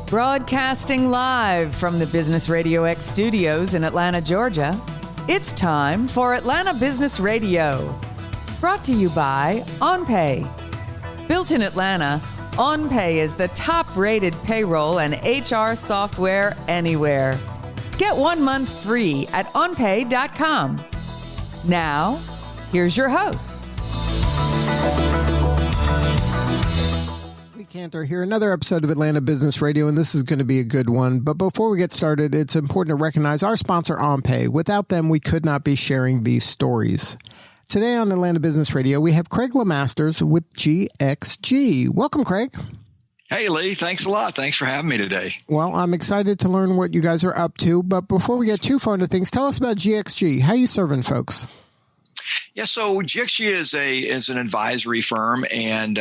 Broadcasting live from the Business RadioX studios in Atlanta, Georgia, it's time for Atlanta Business Radio. Brought to you by OnPay. Built in Atlanta, OnPay is the top-rated payroll and HR software anywhere. Get 1 month free at onpay.com. Now, here's your host. Cantor here, another episode of Atlanta Business Radio, and this is going to be a good one. But before we get started, it's important to recognize our sponsor, OnPay. Without them, we could not be sharing these stories. Today on Atlanta Business Radio, we have Craig Lemasters with GXG. Welcome, Craig. Hey, Lee. Thanks a lot. Thanks for having me today. Well, I'm excited to learn what you guys are up to. But before we get too far into things, tell us about GXG. How are you serving folks? Yeah, so GXG is an advisory firm, and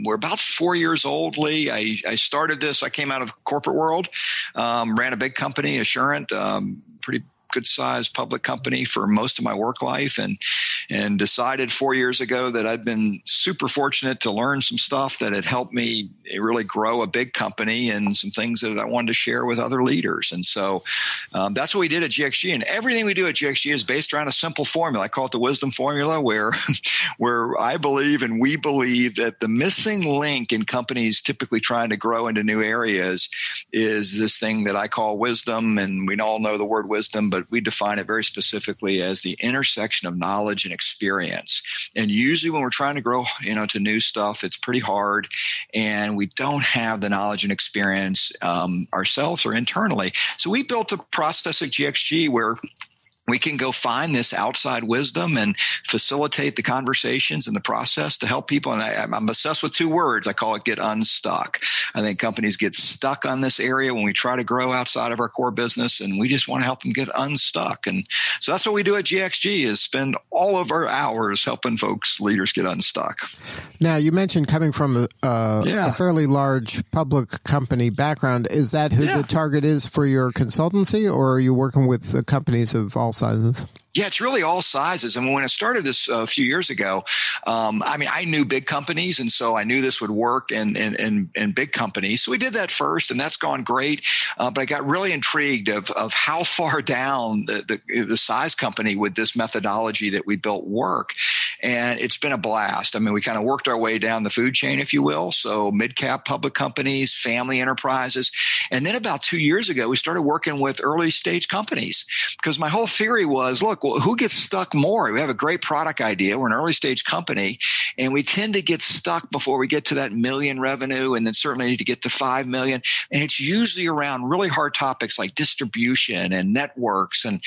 we're about 4 years old, Lee. I started this. I came out of the corporate world, ran a big company, Assurant, pretty good-sized public company for most of my work life, and decided 4 years ago that I'd been super fortunate to learn some stuff that had helped me really grow a big company and some things that I wanted to share with other leaders. And so that's what we did at GXG. And everything we do at GXG is based around a simple formula. I call it the wisdom formula, where I believe and we believe that the missing link in companies typically trying to grow into new areas is this thing that I call wisdom. And we all know the word wisdom, but we define it very specifically as the intersection of knowledge and experience. And usually when we're trying to grow, to new stuff, it's pretty hard, and we don't have the knowledge and experience ourselves or internally. So we built a process at GXG where we can go find this outside wisdom and facilitate the conversations and the process to help people. And I'm obsessed with two words. I call it get unstuck. I think companies get stuck on this area when we try to grow outside of our core business, and we just want to help them get unstuck. And so that's what we do at GXG, is spend all of our hours helping folks, leaders, get unstuck. Now, you mentioned coming from a fairly large public company background. Is that who the target is for your consultancy, or are you working with companies of all sizes? Yeah, it's really all sizes. And when I started this a few years ago, I knew big companies, and so I knew this would work in big companies. So we did that first, and that's gone great. But I got really intrigued of how far down the size company would this methodology that we built work. And it's been a blast. We kind of worked our way down the food chain, if you will. So mid-cap public companies, family enterprises. And then about 2 years ago, we started working with early stage companies, because my whole theory was, look, who gets stuck more? We have a great product idea. We're an early stage company, and we tend to get stuck before we get to that million revenue, and then certainly need to get to 5 million. And it's usually around really hard topics like distribution and networks and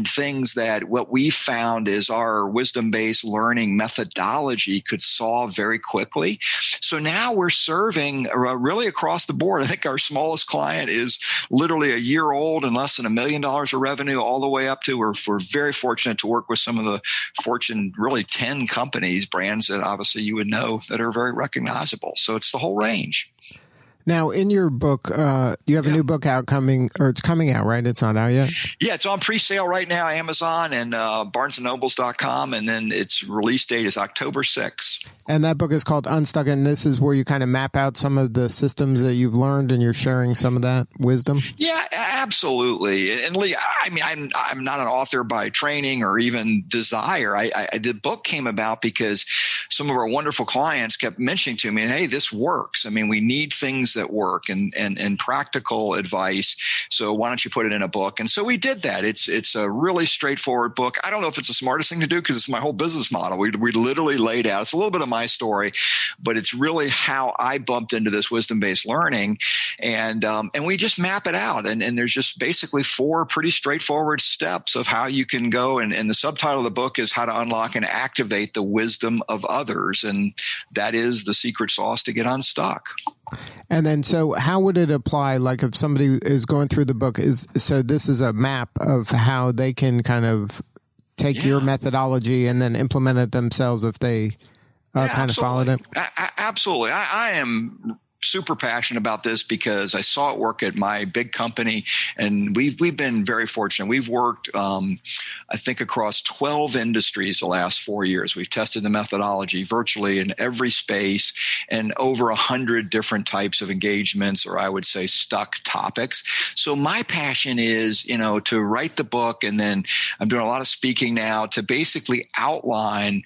things that what we found is our wisdom-based learning methodology could solve very quickly. So now we're serving really across the board. I think our smallest client is literally a year old and less than $1 million of revenue, all the way up to we're very fortunate to work with some of the Fortune really 10 companies, brands that obviously you would know that are very recognizable. So it's the whole range. Now, in your book, you have a new book it's coming out, right? It's not out yet? Yeah, it's on pre-sale right now, Amazon and barnesandnobles.com, and then its release date is October 6th. And that book is called Unstuck, and this is where you kind of map out some of the systems that you've learned, and you're sharing some of that wisdom? Yeah, absolutely. And Lee, I'm not an author by training or even desire. The book came about because some of our wonderful clients kept mentioning to me, hey, this works. We need things that work and practical advice. So why don't you put it in a book? And so we did that. It's a really straightforward book. I don't know if it's the smartest thing to do, because it's my whole business model. We literally laid out, it's a little bit of my story, but it's really how I bumped into this wisdom-based learning. And we just map it out. And there's just basically 4 pretty straightforward steps of how you can go. And the subtitle of the book is How to Unlock and Activate the Wisdom of Others. And that is the secret sauce to get unstuck. And then, so how would it apply? Like if somebody is going through the book, this is a map of how they can kind of take your methodology and then implement it themselves if they kind of followed it? Absolutely. I am super passionate about this because I saw it work at my big company, and we've been very fortunate. We've worked, I think, across 12 industries the last 4 years. We've tested the methodology virtually in every space and over 100 different types of engagements, or I would say stuck topics. So my passion is, to write the book, and then I'm doing a lot of speaking now to basically outline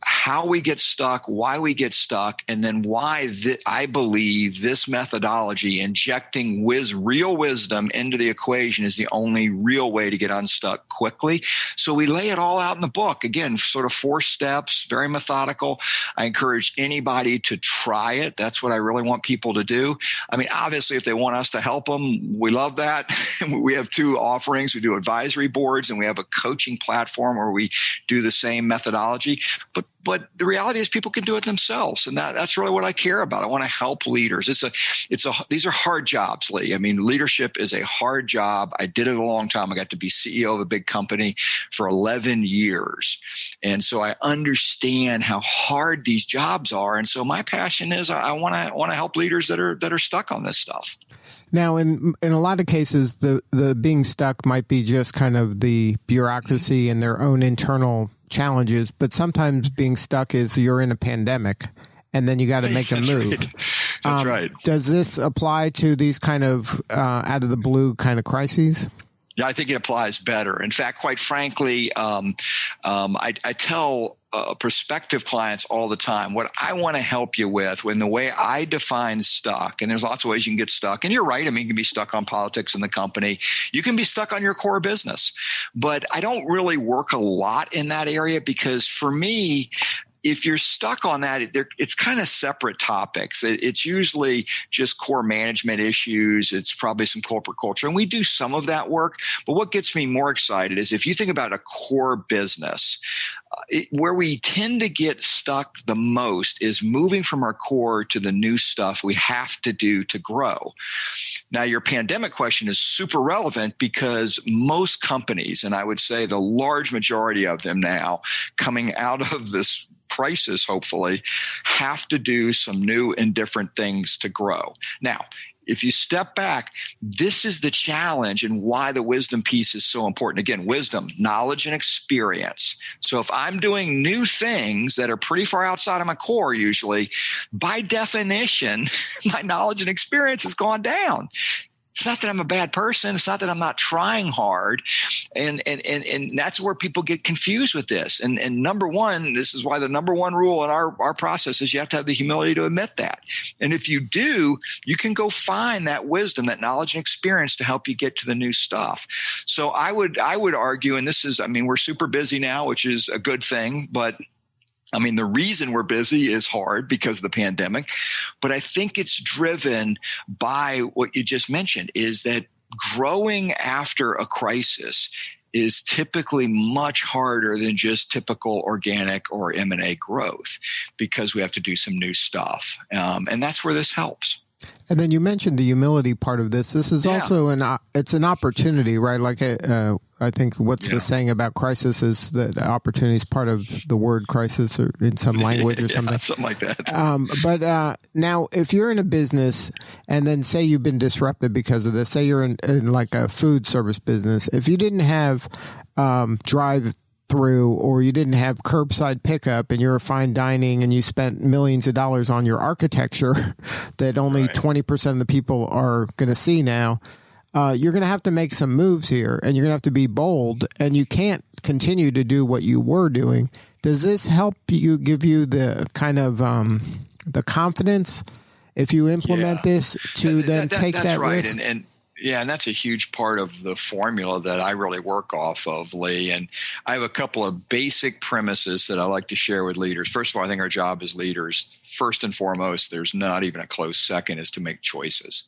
how we get stuck, why we get stuck, and then why I believe this methodology, injecting real wisdom into the equation, is the only real way to get unstuck quickly. So we lay it all out in the book. Again, sort of 4 steps, very methodical. I encourage anybody to try it. That's what I really want people to do. I mean, obviously, if they want us to help them, we love that. We have 2 offerings. We do advisory boards, and we have a coaching platform where we do the same methodology. But the reality is people can do it themselves. And that's really what I care about. I want to help leaders. These are hard jobs, Lee. I mean, leadership is a hard job. I did it a long time. I got to be CEO of a big company for 11 years. And so I understand how hard these jobs are. And so my passion is I want to help leaders that are stuck on this stuff. Now, in a lot of cases, the being stuck might be just kind of the bureaucracy and their own internal challenges, but sometimes being stuck is you're in a pandemic and then you got to make a move. Right. That's right. Does this apply to these kind of out of the blue kind of crises? Yeah, I think it applies better. In fact, quite frankly, I tell prospective clients all the time, what I want to help you with, when the way I define stuck, and there's lots of ways you can get stuck, and you're right, I mean, you can be stuck on politics in the company, you can be stuck on your core business, but I don't really work a lot in that area, because for me, if you're stuck on that, it's kind of separate topics. It's usually just core management issues. It's probably some corporate culture. And we do some of that work. But what gets me more excited is if you think about a core business, where we tend to get stuck the most is moving from our core to the new stuff we have to do to grow. Now, your pandemic question is super relevant because most companies, and I would say the large majority of them now, coming out of this crisis, hopefully, have to do some new and different things to grow. Now, if you step back, this is the challenge and why the wisdom piece is so important. Again, wisdom, knowledge, and experience. So if I'm doing new things that are pretty far outside of my core, usually, by definition, my knowledge and experience has gone down. It's not that I'm a bad person. It's not that I'm not trying hard. And that's where people get confused with this. And number one, this is why the number one rule in our process is you have to have the humility to admit that. And if you do, you can go find that wisdom, that knowledge and experience to help you get to the new stuff. So I would argue, and this is, I mean, we're super busy now, which is a good thing, but I mean, the reason we're busy is hard because of the pandemic, but I think it's driven by what you just mentioned, is that growing after a crisis is typically much harder than just typical organic or M&A growth, because we have to do some new stuff. And that's where this helps. And then you mentioned the humility part of this. This is also it's an opportunity, right? Like I think what's the saying about crisis is that opportunity is part of the word crisis, or in some language or something. Something like that. But now, if you're in a business and then say you've been disrupted because of this, say you're in like a food service business, if you didn't have drive through, or you didn't have curbside pickup, and you're a fine dining and you spent millions of dollars on your architecture that only 20% of the people are going to see now, you're going to have to make some moves here, and you're going to have to be bold, and you can't continue to do what you were doing. Does this help you, give you the kind of the confidence if you implement this to then take that risk? And that's a huge part of the formula that I really work off of, Lee. And I have a couple of basic premises that I like to share with leaders. First of all, I think our job as leaders, first and foremost, there's not even a close second, is to make choices.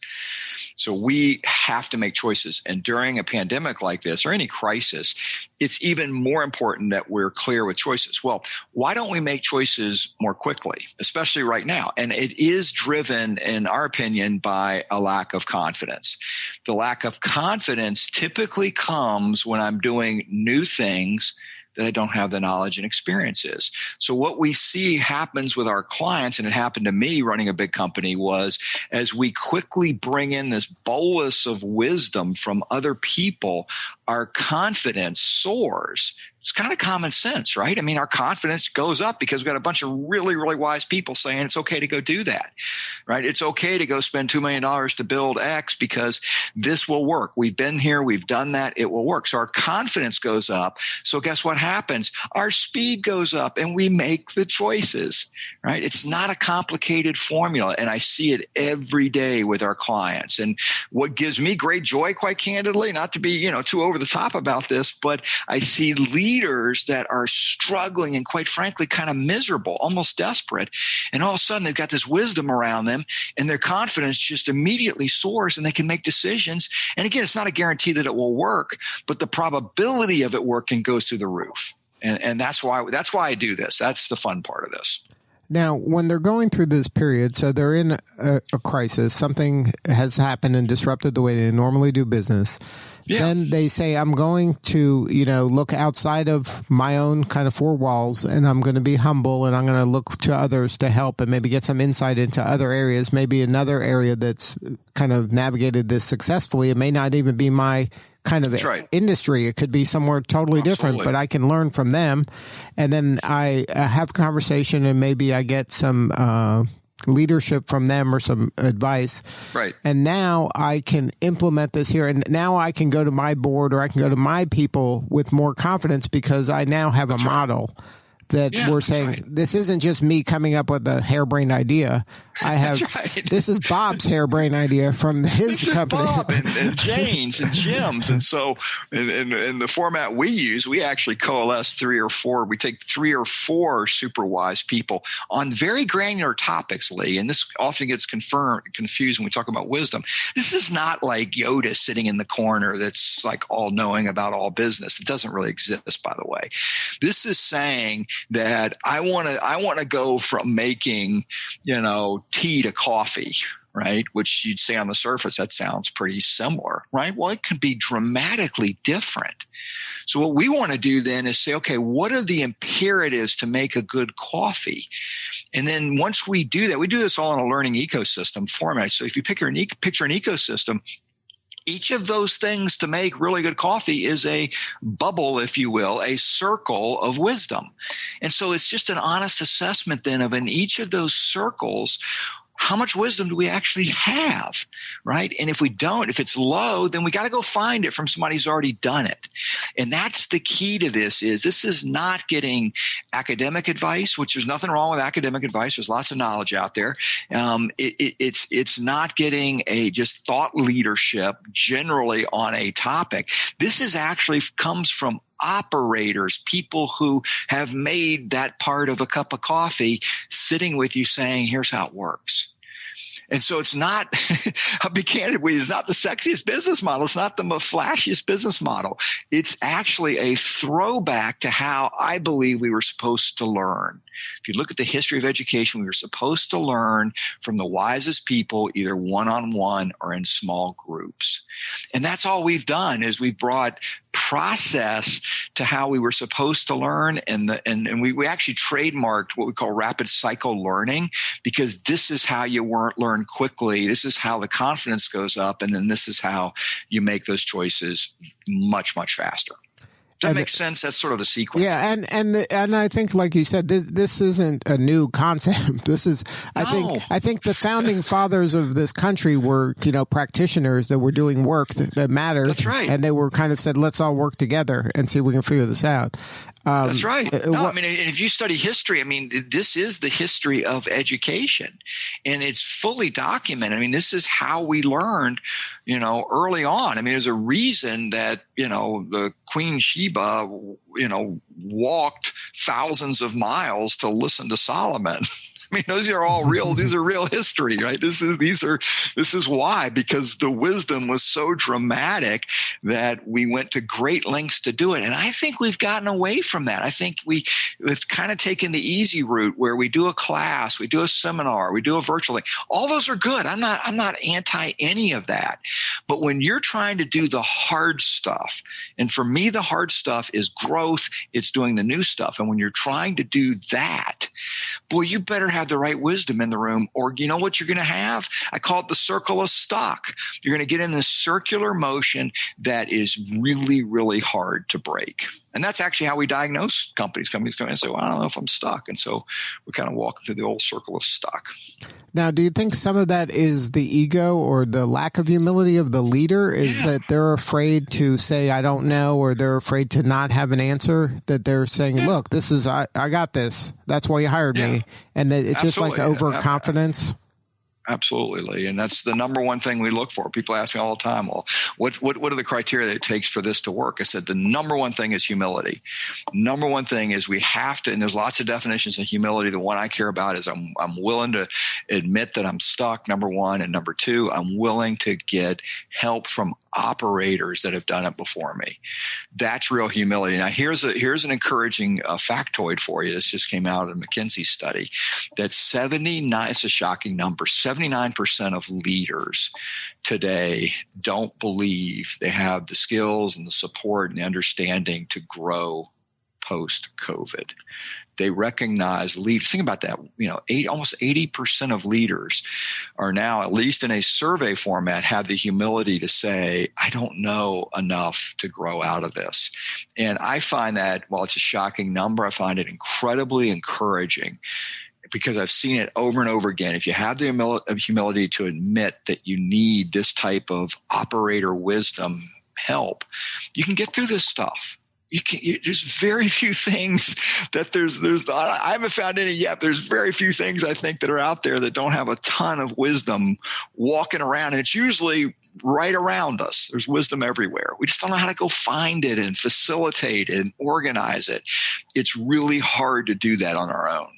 So we have to make choices. And during a pandemic like this, or any crisis, it's even more important that we're clear with choices. Well, why don't we make choices more quickly, especially right now? And it is driven, in our opinion, by a lack of confidence. The lack of confidence typically comes when I'm doing new things that I don't have the knowledge and experiences. So what we see happens with our clients, and it happened to me running a big company, was as we quickly bring in this bolus of wisdom from other people, our confidence soars. It's kind of common sense, right? I mean, our confidence goes up because we've got a bunch of really, really wise people saying it's okay to go do that, right? It's okay to go spend $2 million to build X because this will work. We've been here. We've done that. It will work. So our confidence goes up. So guess what happens? Our speed goes up and we make the choices, right? It's not a complicated formula. And I see it every day with our clients. And what gives me great joy, quite candidly, not to be, too over the top about this, but I see leaders that are struggling and quite frankly kind of miserable, almost desperate, and all of a sudden they've got this wisdom around them and their confidence just immediately soars and they can make decisions. And again, it's not a guarantee that it will work, but the probability of it working goes through the roof. And that's why I do this. That's the fun part of this. Now, when they're going through this period, so they're in a crisis, something has happened and disrupted the way they normally do business. Yeah. Then they say, I'm going to, look outside of my own kind of four walls, and I'm going to be humble, and I'm going to look to others to help and maybe get some insight into other areas, maybe another area that's kind of navigated this successfully. It may not even be my kind of industry. It could be somewhere totally different, but I can learn from them. And then I have a conversation and maybe I get some leadership from them or some advice. Right. And now I can implement this here. And now I can go to my board or I can go to my people with more confidence because I now have a model that we're saying this isn't just me coming up with a harebrained idea. I have this is Bob's harebrained idea from his company. Bob and Jane's and Jim's. And so in the format we use, we actually coalesce we take 3 or 4 super wise people on very granular topics, Lee. And this often gets confused when we talk about wisdom. This is not like Yoda sitting in the corner that's like all knowing about all business. It doesn't really exist, by the way. This is saying that I want to go from making, tea to coffee, right? Which you'd say on the surface, that sounds pretty similar, right? Well, it can be dramatically different. So what we want to do then is say, okay, what are the imperatives to make a good coffee? And then once we do that, we do this all in a learning ecosystem format. So if you picture an ecosystem, each of those things to make really good coffee is a bubble, if you will, a circle of wisdom. And so it's just an honest assessment then of in each of those circles, how much wisdom do we actually have, right? And if we don't, if it's low, then we got to go find it from somebody who's already done it. And that's the key to this is not getting academic advice, which there's nothing wrong with academic advice. There's lots of knowledge out there. It's not getting a just thought leadership generally on a topic. This is actually comes from operators, people who have made that part of a cup of coffee sitting with you saying, here's how it works. And so it's not, I'll be candid with you, it's not the sexiest business model. It's not the most flashiest business model. It's actually a throwback to how I believe we were supposed to learn. If you look at the history of education, we were supposed to learn from the wisest people, either one-on-one or in small groups. And that's all we've done is we've brought process to how we were supposed to learn. And we actually trademarked what we call rapid cycle learning, because this is how you learn quickly. This is how the confidence goes up. And then this is how you make those choices much, much faster. That makes sense. That's sort of the sequence. Yeah, and I think, like you said, this isn't a new concept. This is, I think the founding fathers of this country were, practitioners that were doing work that mattered. That's right. And they were kind of said, let's all work together and see if we can figure this out. That's right. And if you study history, this is the history of education, and it's fully documented. This is how we learned, early on. There's a reason that, the Queen Sheba, walked thousands of miles to listen to Solomon. I mean, those are all real. These are real history, right? This is why, because the wisdom was so dramatic that we went to great lengths to do it. And I think we've gotten away from that. I think we've kind of taken the easy route where we do a class, we do a seminar, we do a virtual thing. All those are good. I'm not anti any of that. But when you're trying to do the hard stuff, and for me, the hard stuff is growth, it's doing the new stuff. And when you're trying to do that, boy, you better have the right wisdom in the room, or you know what you're going to have? I call it the circle of stuck. You're going to get in this circular motion that is really, really hard to break. And that's actually how we diagnose companies. Companies come in and say, well, I don't know if I'm stuck. And so we kind of walk through the old circle of stuck. Now, do you think some of that is the ego or the lack of humility of the leader? Is that they're afraid to say, I don't know, or they're afraid to not have an answer, that they're saying, look, this is, I got this. That's why you hired me. And that it's just like overconfidence. Absolutely, Lee. And that's the number one thing we look for. People ask me all the time, well, what are the criteria that it takes for this to work? I said, the number one thing is humility. Number one thing is we have to, and there's lots of definitions of humility. The one I care about is I'm willing to admit that I'm stuck, number one. And number two, I'm willing to get help from operators that have done it before me. That's real humility. Now, here's an encouraging factoid for you. This just came out in a McKinsey study that 79, it's a shocking number, 79% of leaders today don't believe they have the skills and the support and the understanding to grow post-COVID. They recognize leaders. Think about that. Almost 80% of leaders are now, at least in a survey format, have the humility to say, I don't know enough to grow out of this. And I find that, while it's a shocking number, I find it incredibly encouraging, because I've seen it over and over again. If you have the humility to admit that you need this type of operator wisdom help, you can get through this stuff. There's very few things that I haven't found any yet. There's very few things I think that are out there that don't have a ton of wisdom walking around. And it's usually right around us. There's wisdom everywhere. We just don't know how to go find it and facilitate it and organize it. It's really hard to do that on our own.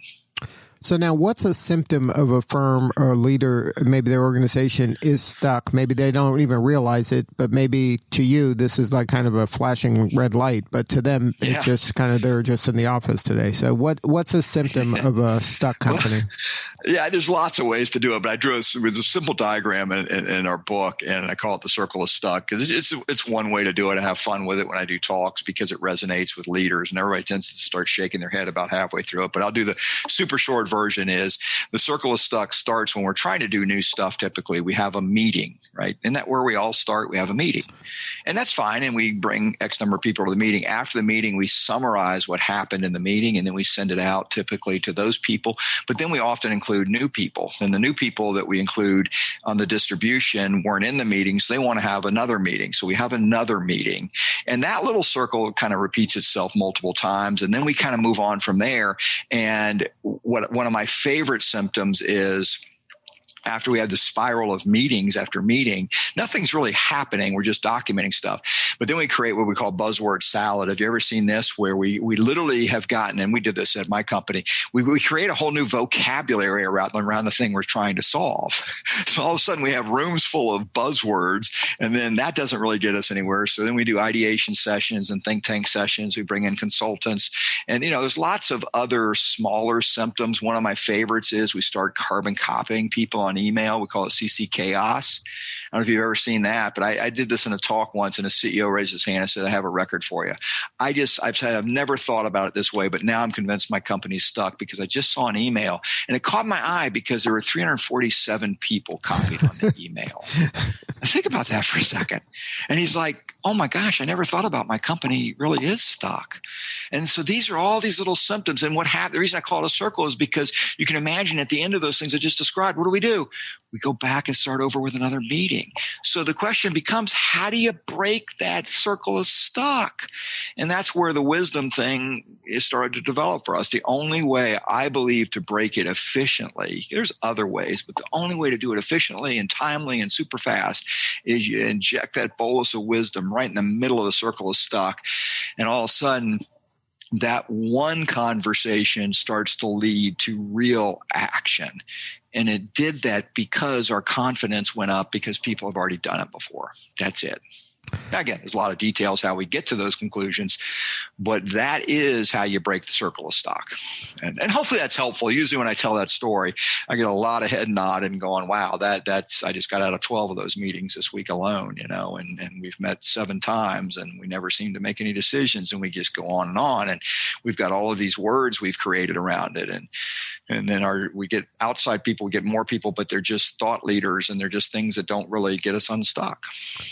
So now, what's a symptom of a firm or a leader, maybe their organization is stuck? Maybe they don't even realize it, but maybe to you, this is like kind of a flashing red light, but to them, it's just kind of, they're just in the office today. So what's a symptom of a stuck company? There's lots of ways to do it, but I drew it was a simple diagram in our book, and I call it the circle of stuck, because it's one way to do it. I have fun with it when I do talks because it resonates with leaders, and everybody tends to start shaking their head about halfway through it. But I'll do the super short version. Is the circle of stuck starts when we're trying to do new stuff. Typically, we have a meeting, right? Isn't that where we all start? We have a meeting, and that's fine. And we bring X number of people to the meeting. After the meeting, we summarize what happened in the meeting, and then we send it out typically to those people. But then we often include new people, and the new people that we include on the distribution weren't in the meeting, so they want to have another meeting. So we have another meeting, and that little circle kind of repeats itself multiple times, and then we kind of move on from there. And one of my favorite symptoms is, after we have the spiral of meetings after meeting, nothing's really happening. We're just documenting stuff. But then we create what we call buzzword salad. Have you ever seen this, where we literally have gotten, and we did this at my company, we create a whole new vocabulary around the thing we're trying to solve. So all of a sudden we have rooms full of buzzwords, and then that doesn't really get us anywhere. So then we do ideation sessions and think tank sessions. We bring in consultants. And, there's lots of other smaller symptoms. One of my favorites is we start carbon copying people on email. We call it CC chaos. I don't know if you've ever seen that, but I did this in a talk once, and a CEO raised his hand and said, I have a record for you. I've never thought about it this way, but now I'm convinced my company's stuck, because I just saw an email and it caught my eye because there were 347 people copied on the email. Think about that for a second. And he's like, oh my gosh, I never thought about my company really is stuck. And so these are all these little symptoms. And the reason I call it a circle is because you can imagine at the end of those things I just described, what do? We go back and start over with another meeting. So the question becomes, how do you break that circle of stuck? And that's where the wisdom thing is started to develop for us. The only way, I believe, to break it efficiently, there's other ways, but the only way to do it efficiently and timely and super fast is you inject that bolus of wisdom right in the middle of the circle of stuck. And all of a sudden, that one conversation starts to lead to real action. And it did that because our confidence went up because people have already done it before. That's it. Now, again, there's a lot of details how we get to those conclusions, but that is how you break the circle of stuck. And hopefully that's helpful. Usually when I tell that story, I get a lot of head nod and going, wow, that's I just got out of 12 of those meetings this week alone, and we've met 7 times and we never seem to make any decisions, and we just go on. And we've got all of these words we've created around it. And then we get outside people, we get more people, but they're just thought leaders and they're just things that don't really get us unstuck.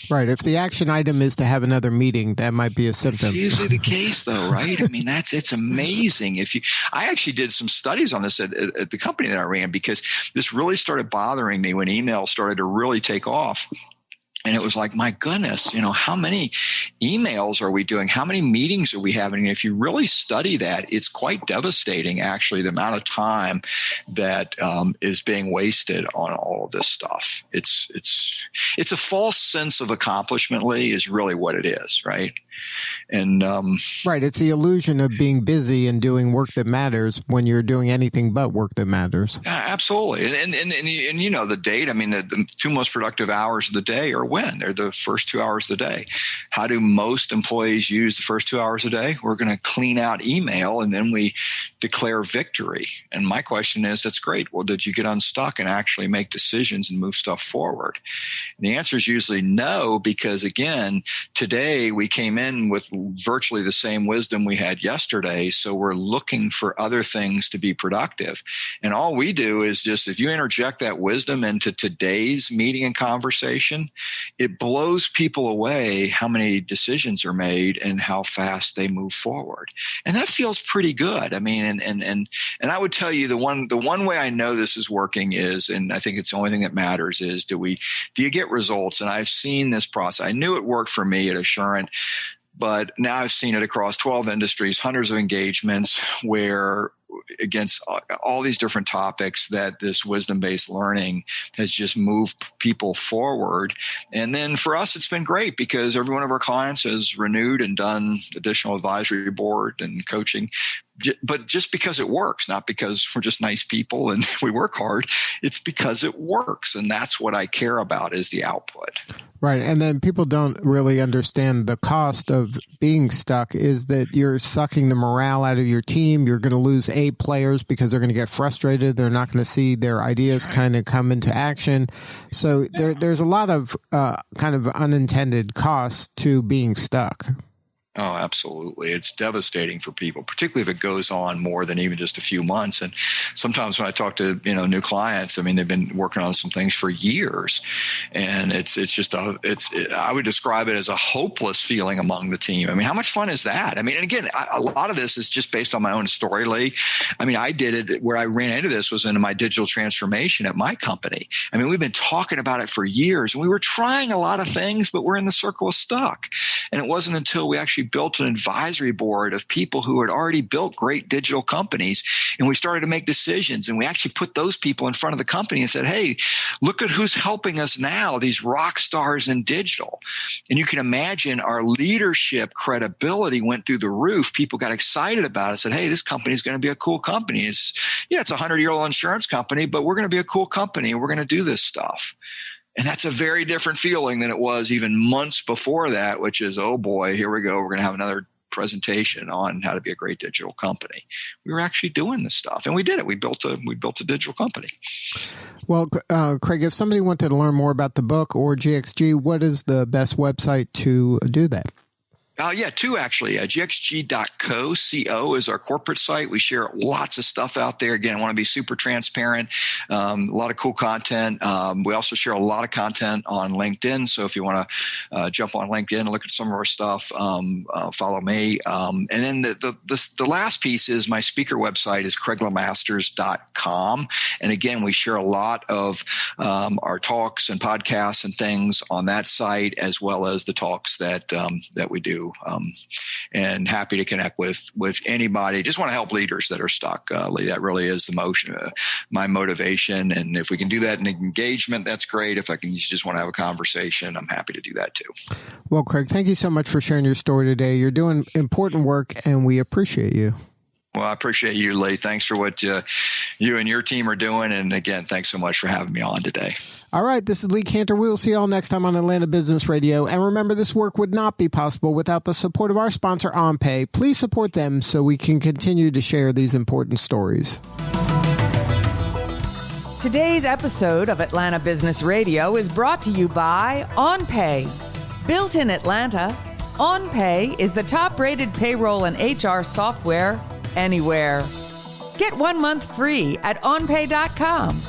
Right. If the action item is to have another meeting, that might be a symptom. It's usually the case, though, right? I mean, it's amazing. I actually did some studies on this at the company that I ran, because this really started bothering me when email started to really take off. And it was like, my goodness, how many emails are we doing? How many meetings are we having? And if you really study that, it's quite devastating, actually, the amount of time that is being wasted on all of this stuff. It's a false sense of accomplishment, Lee, is really what it is, right? And right, it's the illusion of being busy and doing work that matters when you're doing anything but work that matters. Absolutely, and the date. I mean, the 2 most productive hours of the day are when? They're the first 2 hours of the day. How do most employees use the first 2 hours a day? We're going to clean out email, and then we declare victory. And my question is, that's great. Well, did you get unstuck and actually make decisions and move stuff forward? And the answer is usually no, because again, today we came in with virtually the same wisdom we had yesterday. So we're looking for other things to be productive. And all we do is just, if you interject that wisdom into today's meeting and conversation, it blows people away how many decisions are made and how fast they move forward. And that feels pretty good. I mean, and I would tell you the one way I know this is working is, and I think it's the only thing that matters, is do you get results? And I've seen this process. I knew it worked for me at Assurant, but now I've seen it across 12 industries, hundreds of engagements where against all these different topics that this wisdom-based learning has just moved people forward. And then for us, it's been great because every one of our clients has renewed and done additional advisory board and coaching. But just because it works, not because we're just nice people and we work hard, it's because it works. And that's what I care about, is the output. Right. And then people don't really understand the cost of being stuck is that you're sucking the morale out of your team. You're going to lose A players because they're going to get frustrated. They're not going to see their ideas kind of come into action. So there's a lot of kind of unintended costs to being stuck. Oh, absolutely. It's devastating for people, particularly if it goes on more than even just a few months. And sometimes when I talk to, new clients, I mean, they've been working on some things for years, and I would describe it as a hopeless feeling among the team. I mean, how much fun is that? I mean, and again, a lot of this is just based on my own story, Lee. I mean, I did it where I ran into this was into my digital transformation at my company. I mean, we've been talking about it for years, and we were trying a lot of things, but we're in the circle of stuck. And it wasn't until we actually built an advisory board of people who had already built great digital companies, and we started to make decisions, and we actually put those people in front of the company and said, hey, look at who's helping us now, these rock stars in digital. And you can imagine our leadership credibility went through the roof. People got excited about it, said, hey, this company is going to be a cool company. It's a 100-year-old insurance company, but we're going to be a cool company, and we're going to do this stuff. And that's a very different feeling than it was even months before that, which is, oh boy, here we go. We're going to have another presentation on how to be a great digital company. We were actually doing this stuff, and we did it. We built a digital company. Well, Craig, if somebody wanted to learn more about the book or GXG, what is the best website to do that? Two actually. GXG.co. CO is our corporate site. We share lots of stuff out there. Again, I want to be super transparent. A lot of cool content. We also share a lot of content on LinkedIn. So if you want to jump on LinkedIn and look at some of our stuff, follow me. And then the last piece is my speaker website is CraigLemasters.com. And again, we share a lot of our talks and podcasts and things on that site, as well as the talks that we do do. And happy to connect with anybody. Just want to help leaders that are stuck. Lee, that really is my motivation. And if we can do that in engagement, that's great. If I can just want to have a conversation, I'm happy to do that too. Well, Craig, thank you so much for sharing your story today. You're doing important work, and we appreciate you. Well, I appreciate you, Lee. Thanks for what you and your team are doing. And again, thanks so much for having me on today. All right, this is Lee Cantor. We will see you all next time on Atlanta Business Radio. And remember, this work would not be possible without the support of our sponsor, OnPay. Please support them so we can continue to share these important stories. Today's episode of Atlanta Business Radio is brought to you by OnPay. Built in Atlanta, OnPay is the top-rated payroll and HR software anywhere. Get 1 month free at onpay.com.